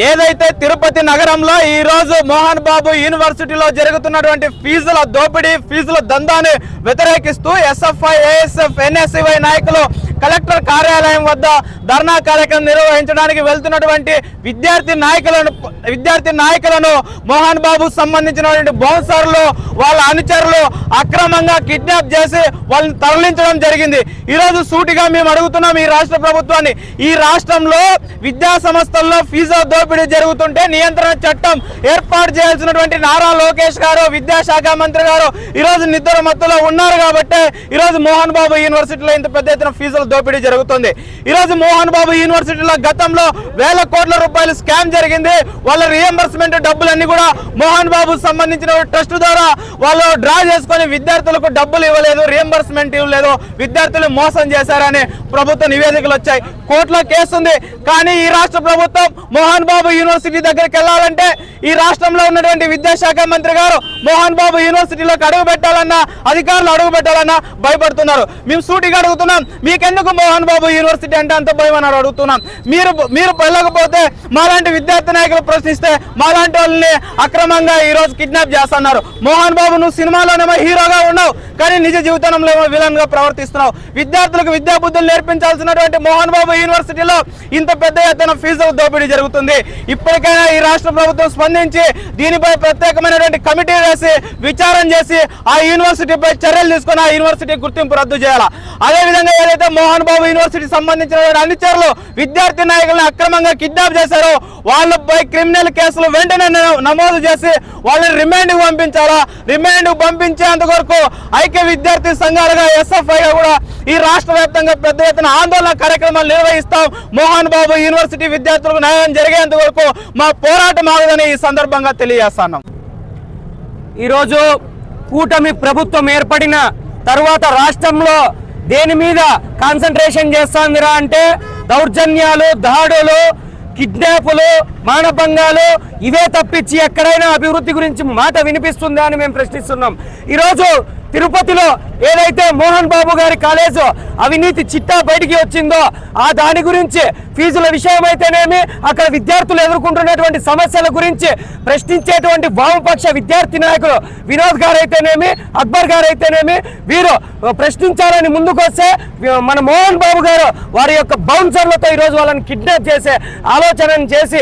ఏదైతే తిరుపతి నగరంలో ఈ రోజు మోహన్ బాబు యూనివర్సిటీలో జరుగుతున్నటువంటి ఫీజుల దోపిడీ ఫీజుల దందాన్ని వ్యతిరేకిస్తూ ఎస్ఎఫ్ఐ ఏఎస్ఎఫ్ ఎన్ఎస్యుఐ నాయకులు కలెక్టర్ కార్యాలయం వద్ద ధర్నా కార్యక్రమం నిర్వహించడానికి వెళ్తున్నటువంటి విద్యార్థి నాయకులను మోహన్ బాబు సంబంధించినటువంటి బౌన్సర్లు వాళ్ళ అనుచరులు అక్రమంగా కిడ్నాప్ చేసి వాళ్ళని తరలించడం జరిగింది। ఈ రోజు సూటిగా మేము అడుగుతున్నాం ఈ రాష్ట్ర ప్రభుత్వాన్ని, ఈ రాష్ట్రంలో విద్యా సంస్థల్లో ఫీజుల దోపిడీ జరుగుతుంటే నియంత్రణ చట్టం ఏర్పాటు చేయాల్సినటువంటి నారా లోకేష్ గారు విద్యాశాఖ మంత్రి గారు ఈ రోజు నిద్ర మత్తులో ఉన్నారు కాబట్టి ఈ రోజు మోహన్ బాబు యూనివర్సిటీలో ఇంత పెద్ద ఎత్తున ఫీజుల దోపిడీ జరుగుతుంది। ఈ రోజు మోహన్ బాబు యూనివర్సిటీలో గతంలో వేల కోట్ల రూపాయలు స్కామ్ జరిగింది। వాళ్ళ రియంబర్స్మెంట్ డబ్బులన్నీ కూడా మోహన్ బాబు సంబంధించిన ట్రస్ట్ ద్వారా వాళ్ళు డ్రా చేసుకొని విద్యార్థులకు డబ్బులు ఇవ్వలేదు, రియంబర్స్మెంట్ ఇవ్వలేదు, విద్యార్థులు మోసం చేశారని ప్రభుత్వ నివేదికలు వచ్చాయి, కోర్టులో కేసు ఉంది। కానీ ఈ రాష్ట్ర ప్రభుత్వం మోహన్ బాబు యూనివర్సిటీ దగ్గరికి వెళ్ళాలంటే ఈ రాష్ట్రంలో ఉన్నటువంటి విద్యాశాఖ మంత్రి గారు మోహన్ బాబు యూనివర్సిటీలోకి అడుగు పెట్టాలన్నా అధికారులు అడుగు పెట్టాలన్నా భయపడుతున్నారు। మేము సూటిగా అడుగుతున్నాం, మీకెందుకు మోహన్ బాబు యూనివర్సిటీ అంటే అంత భయం అని అడుగుతున్నాం। మీరు వెళ్ళకపోతే మాలాంటి విద్యార్థి నాయకులు ప్రశ్నిస్తే మాలాంటి వాళ్ళని అక్రమంగా ఈ రోజు కిడ్నాప్ చేస్తున్నారు। మోహన్ బాబు నువ్వు సినిమాలోనేమో హీరోగా ఉన్నావు, కానీ నిజ జీవితంలో ఏమో విలన్ గా ప్రవర్తిస్తున్నావు। విద్యార్థులకు విద్యా బుద్ధులు నేర్పించాల్సినటువంటి మోహన్ బాబు యూనివర్సిటీలో ఇంత పెద్ద ఎత్తున ఫీజుల దోపిడీ జరుగుతుంది। ఇప్పటికైనా ఈ రాష్ట్ర ప్రభుత్వం స్పందించి దీనిపై ప్రత్యేకమైనటువంటి కమిటీ వేసి విచారణ చేసి ఆ యూనివర్సిటీపై చర్యలు తీసుకొని ఆ యూనివర్సిటీ గుర్తింపు రద్దు చేయాలా। అదేవిధంగా ఏదైతే మోహన్ బాబు యూనివర్సిటీ సంబంధించిన అనుచరులు విద్యార్థి నాయకులను అక్రమంగా కిడ్నాప్ చేశారో వాళ్ళపై క్రిమినల్ కేసులు వెంటనే నమోదు చేసి వాళ్ళని రిమాండ్ పంపించాలా। రిమాండ్ పంపించేంత వరకు ఐక్య విద్యార్థి సంఘాలుగా ఎస్ఎఫ్ఐగా కూడా ఈ రాష్ట్ర వ్యాప్తంగా పెద్ద ఎత్తున ఆందోళన కార్యక్రమాలు నిర్వహిస్తాం। మోహన్ బాబు యూనివర్సిటీ విద్యార్థులకు న్యాయం జరిగేంత వరకు మా పోరాటం ఆగదని ఈ సందర్భంగా తెలియజేస్తున్నాం। ఈరోజు కూటమి ప్రభుత్వం ఏర్పడిన తర్వాత రాష్ట్రంలో దేని మీద కాన్సన్ట్రేషన్ చేస్తుందిరా అంటే దౌర్జన్యాలు, దాడులు, కిడ్నాపులు, మానభంగాలు ఇవే తప్పించి ఎక్కడైనా అభివృద్ధి గురించి మాట వినిపిస్తుందా అని మేము ప్రశ్నిస్తున్నాం। ఈరోజు తిరుపతిలో ఏదైతే మోహన్ బాబు గారి కాలేజు అవినీతి చిట్టా బయటికి వచ్చిందో ఆ దాని గురించి ఫీజుల విషయం అయితేనేమి అక్కడ విద్యార్థులు ఎదుర్కొంటున్నటువంటి సమస్యల గురించి ప్రశ్నించేటువంటి వామపక్ష విద్యార్థి నాయకులు వినోద్ గారు అయితేనేమి, అక్బర్ గారు అయితేనేమి వీరు ప్రశ్నించాలని ముందుకొస్తే మన మోహన్ బాబు గారు వారి యొక్క బౌన్సర్లతో ఈరోజు వాళ్ళని కిడ్నాప్ చేసే ఆలోచనను చేసి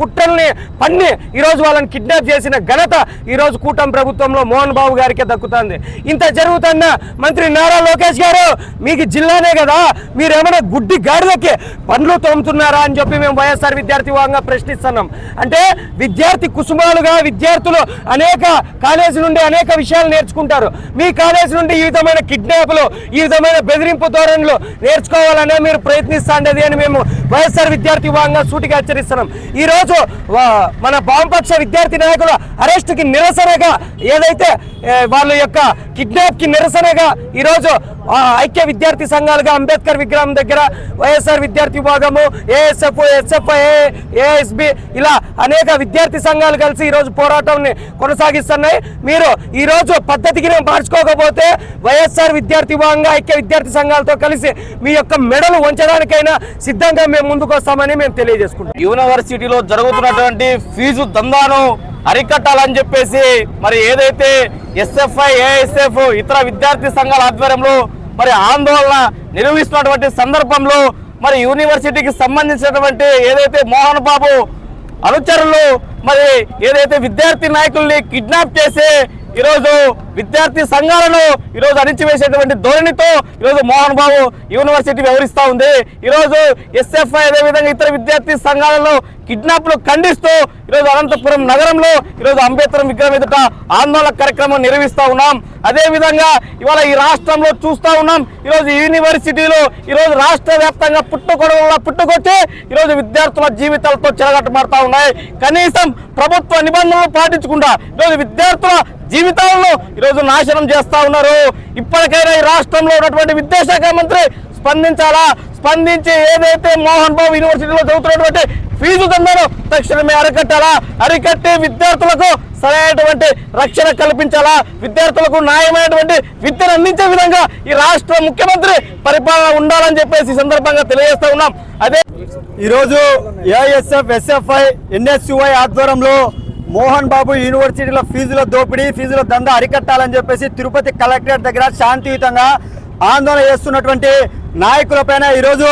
కుట్రల్ని పన్ని ఈరోజు వాళ్ళని కిడ్నాప్ చేసిన ఘనత ఈరోజు కూటమి ప్రభుత్వంలో మోహన్ బాబు గారికే దక్కుతుంది। ఇంత జరుగుతున్న మంత్రి నారా లోకేష్ గారు మీకు జిల్లానే కదా, మీరేమైనా గుడ్డి గాడిదకి పండ్లు తోముతున్నారా అని చెప్పి మేము వైఎస్ఆర్ విద్యార్థి విభాగంగా ప్రశ్నిస్తున్నాం। అంటే విద్యార్థి కుసుమాలుగా విద్యార్థులు అనేక కాలేజీ నుండి అనేక విషయాలు నేర్చుకుంటారు, మీ కాలేజీ నుండి ఈ విధమైన కిడ్నాప్లు ఈ విధమైన బెదిరింపు ధోరణులు నేర్చుకోవాలనే మీరు ప్రయత్నిస్తాండేది అని మేము వైఎస్ఆర్ విద్యార్థి విభాగంగా సూటిగా హెచ్చరిస్తున్నాం। ఈరోజు మన వామపక్ష విద్యార్థి నాయకుల అరెస్టుకి నిరసనగా ఏదైతే వాళ్ళ యొక్క కిడ్నాప్ కి నిరసనగా ఈరోజు ఐక్య విద్యార్థి సంఘాలుగా అంబేద్కర్ విగ్రహం దగ్గర వైఎస్ఆర్ విద్యార్థి విభాగము, ఏఎస్ఎఫ్, ఎస్ఎఫ్ఐ, ఏఎస్బి ఇలా అనేక విద్యార్థి సంఘాలు కలిసి ఈరోజు పోరాటాన్ని కొనసాగిస్తున్నాయి। మీరు ఈరోజు పద్ధతికి మార్చుకోకపోతే వైఎస్ఆర్ విద్యార్థి విభాగంగా ఐక్య విద్యార్థి సంఘాలతో కలిసి మీ యొక్క మెడలు వంచడానికైనా సిద్ధంగా మేము ముందుకు వస్తామని మేము తెలియజేసుకుంటాం। యూనివర్సిటీలో జరుగుతున్నటువంటి ఫీజు దందాను అరికట్టాలని చెప్పేసి మరి ఏదైతే ఎస్ఎఫ్ఐ, ఏఎస్ఎఫ్ ఇతర విద్యార్థి సంఘాల ఆధ్వర్యంలో మరి ఆందోళన నిర్వహిస్తున్నటువంటి సందర్భంలో మరి యూనివర్సిటీకి సంబంధించినటువంటి ఏదైతే మోహన్ బాబు అనుచరులు మరి ఏదైతే విద్యార్థి నాయకుల్ని కిడ్నాప్ చేసి ఈరోజు విద్యార్థి సంఘాలను ఈరోజు అణిచివేసేటువంటి ధోరణితో ఈరోజు మోహన్ బాబు యూనివర్సిటీ వ్యవహరిస్తూ ఉంది। ఈరోజు ఎస్ఎఫ్ఐ అదేవిధంగా ఇతర విద్యార్థి సంఘాలను కిడ్నాప్లు ఖండిస్తూ ఈరోజు అనంతపురం నగరంలో ఈరోజు అంబేద్కర్ విగ్రహం ఎదుట ఆందోళన కార్యక్రమం నిర్వహిస్తూ ఉన్నాం। అదేవిధంగా ఇవాళ ఈ రాష్ట్రంలో చూస్తూ ఉన్నాం, ఈరోజు యూనివర్సిటీలో ఈరోజు రాష్ట్ర వ్యాప్తంగా పుట్టుకొచ్చి ఈరోజు విద్యార్థుల జీవితాలతో చెలగట్టమారుతా ఉన్నాయి। కనీసం ప్రభుత్వ నిబంధనలు పాటించకుండా ఈరోజు విద్యార్థుల జీవితాలను ఈరోజు నాశనం చేస్తా ఉన్నారు। ఇప్పటికైనా ఈ రాష్ట్రంలో ఉన్నటువంటి విద్యాశాఖ మంత్రి స్పందించాలా, స్పందించి ఏదైతే మోహన్ బాబు యూనివర్సిటీలో జరుగుతున్నటువంటి ఫీజు దందాను తక్షణమే అరికట్టాలా, అరికట్టి విద్యార్థులకు సరైనటువంటి రక్షణ కల్పించాలా, విద్యార్థులకు న్యాయమైనటువంటి విద్యను అందించే విధంగా ఈ రాష్ట్ర ముఖ్యమంత్రి పరిపాలన ఉండాలని చెప్పేసి ఈ సందర్భంగా తెలియజేస్తా ఉన్నాం। అదే ఈరోజు ఏఐఎస్ఎఫ్, ఎస్ఎఫ్ఐ, ఎన్ఎస్యుఐ ఆధ్వర్యంలో మోహన్ బాబు యూనివర్సిటీల ఫీజుల దోపిడీ, ఫీజుల దందా అరికట్టాలని చెప్పేసి తిరుపతి కలెక్టరేట్ దగ్గర శాంతియుతంగా ఆందోళన చేస్తున్నటువంటి నాయకులపైన ఈరోజు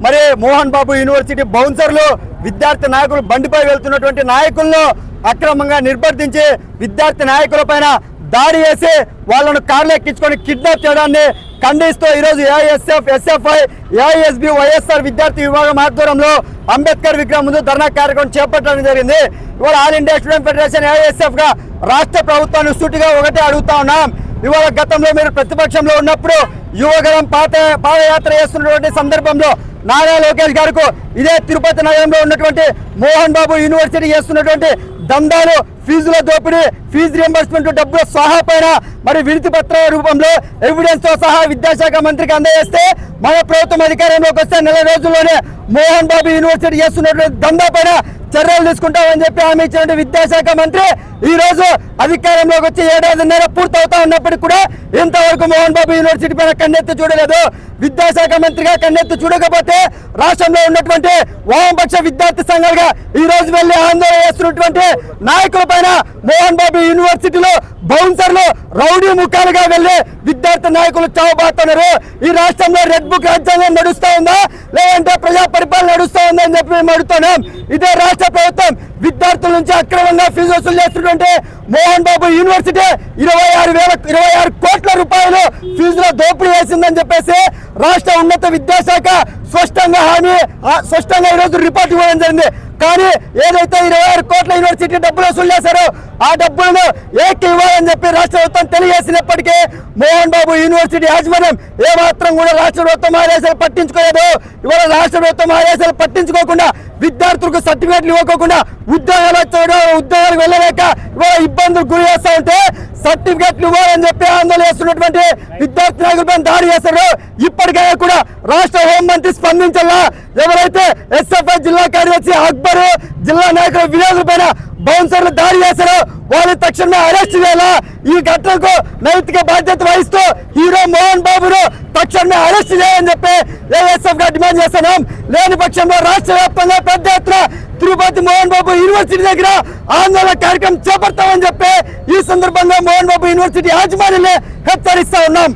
మరి మోహన్ బాబు యూనివర్సిటీ బౌన్సర్లు విద్యార్థి నాయకులు బండిపై వెళ్తున్నటువంటి నాయకులను అక్రమంగా నిర్బంధించి విద్యార్థి నాయకులపైన దాడి చేసి వాళ్ళను కార్లు ఎక్కించుకొని కిడ్నాప్ చేయడాన్ని ఖండిస్తూ ఈరోజు ఏఐఎస్ఎఫ్, ఎస్ఎఫ్ఐ, ఏఐఎస్బి, వైఎస్ఆర్ విద్యార్థి విభాగం ఆధ్వర్యంలో అంబేద్కర్ విగ్రహం ముందు ధర్నా కార్యక్రమం చేపట్టడం జరిగింది. ఇవాళ all India student federation AISF గా రాష్ట్ర ప్రభుత్వాన్ని సూటిగా ఒకటే అడుగుతా ఉన్నాం. ఇవాళ గతంలో మీరు ప్రతిపక్షంలో ఉన్నప్పుడు యువగలం పాదయాత్ర చేస్తున్నటువంటి సందర్భంలో నారా లోకేష్ గారికి ఇదే తిరుపతి నగరంలో ఉన్నటువంటి మోహన్ బాబు యూనివర్సిటీ చేస్తున్నటువంటి దందాలు, ఫీజుల దోపిడీ, ఫీజు రియంబర్స్మెంట్ డబ్బుల సహా పైన మరి వినతి పత్ర రూపంలో ఎవిడెన్స్ తో సహా విద్యాశాఖ మంత్రికి అందజేస్తే మన ప్రభుత్వం అధికారంలోకి వస్తే నెల రోజుల్లోనే మోహన్ బాబు యూనివర్సిటీ చేస్తున్నటువంటి దందా పైన చర్యలు తీసుకుంటామని చెప్పి హామీ ఇచ్చినటువంటి విద్యాశాఖ మంత్రి ఈ రోజు అధికారంలోకి వచ్చి 7 ఏళ్ల పూర్తవుతా ఉన్నప్పటికీ కూడా ఇంతవరకు మోహన్ బాబు యూనివర్సిటీ పైన కన్నెత్తి చూడలేదు. విద్యాశాఖ మంత్రిగా కన్నెత్తి చూడకపోతే రాష్ట్రంలో ఉన్నటువంటి వామపక్ష విద్యార్థి సంఘాలుగా ఈ రోజు వెళ్లి ఆందోళన చేస్తున్నటువంటి నాయకుల పైన మోహన్ బాబు యూనివర్సిటీలో బౌన్సర్లు రౌడీ ముఖాలుగా వెళ్లి విద్యార్థి నాయకులు చావబాతున్నారు. ఈ రాష్ట్రంలో రెడ్ బుక్ రాజ్యాంగం నడుస్తా ఉందా, లేదంటే ప్రజా పరిపాలన నడుస్తా ఉందా అని చెప్పి మేము అడుగుతున్నాం. ఇదే రాష్ట్ర ప్రభుత్వం విద్యార్థుల నుంచి అక్రమంగా ఫీజు వసూలు చేస్తున్నటువంటి మోహన్ బాబు యూనివర్సిటీ 26 కోట్ల రూపాయలు ఫీజులో దోపిడీ చేసిందని చెప్పేసి రాష్ట్ర ఉన్నత విద్యాశాఖ స్పష్టంగా ఈరోజు రిపోర్ట్ ఇవ్వడం జరిగింది. కానీ ఏదైతే 26 కోట్ల యూనివర్సిటీ డబ్బులు వసూలు చేశారో ఆ డబ్బులను ఏకి ఇవ్వాలని చెప్పి రాష్ట్ర ప్రభుత్వం తెలియజేసినప్పటికీ మోహన్ బాబు యూనివర్సిటీ యాజమాన్యం ఏమాత్రం కూడా రాష్ట్ర ప్రభుత్వం ఆదేశాలు పట్టించుకోలేదు. ఇవాళ రాష్ట్ర ప్రభుత్వం ఆదేశాలు పట్టించుకోకుండా విద్యార్థులకు సర్టిఫికేట్లు ఇవ్వకుండా ఉద్యోగాలకు వెళ్ళలేక ఇవాళ ఇబ్బందులు గురి చేస్తా ఉంటే సర్టిఫికేట్లు ఇవ్వాలని చెప్పి ఆందోళన చేస్తున్నటువంటి విద్యార్థి నాయకులపై దాడి చేశారు. ఇప్పటికైనా కూడా రాష్ట్ర హోంమంత్రి స్పందించాలా. ఎవరైతే ఎస్ఎఫ్ఐ జిల్లా కార్యదర్శి అక్బర్, జిల్లా నాయకుల విలేజ్ల పైన బౌన్సర్లు దాడి చేశారు, వాళ్ళని తక్షణమే అరెస్ట్ చేయాలా. ఈ ఘటనకు నైతిక బాధ్యత వహిస్తూ హీరో మోహన్ బాబును తక్షణమే అరెస్ట్ చేయాలని చెప్పి ఏఎస్ఎఫ్ గా డిమాండ్ చేస్తున్నాం. లేని పక్షంలో రాష్ట్ర వ్యాప్తంగా పెద్ద ఎత్తున తిరుపతి మోహన్ బాబు యూనివర్సిటీ దగ్గర ఆందోళన కార్యక్రమం చేపడతామని చెప్పి ఈ సందర్భంగా మోహన్ బాబు యూనివర్సిటీ యాజమాన్యాన్ని హెచ్చరిస్తా ఉన్నాం.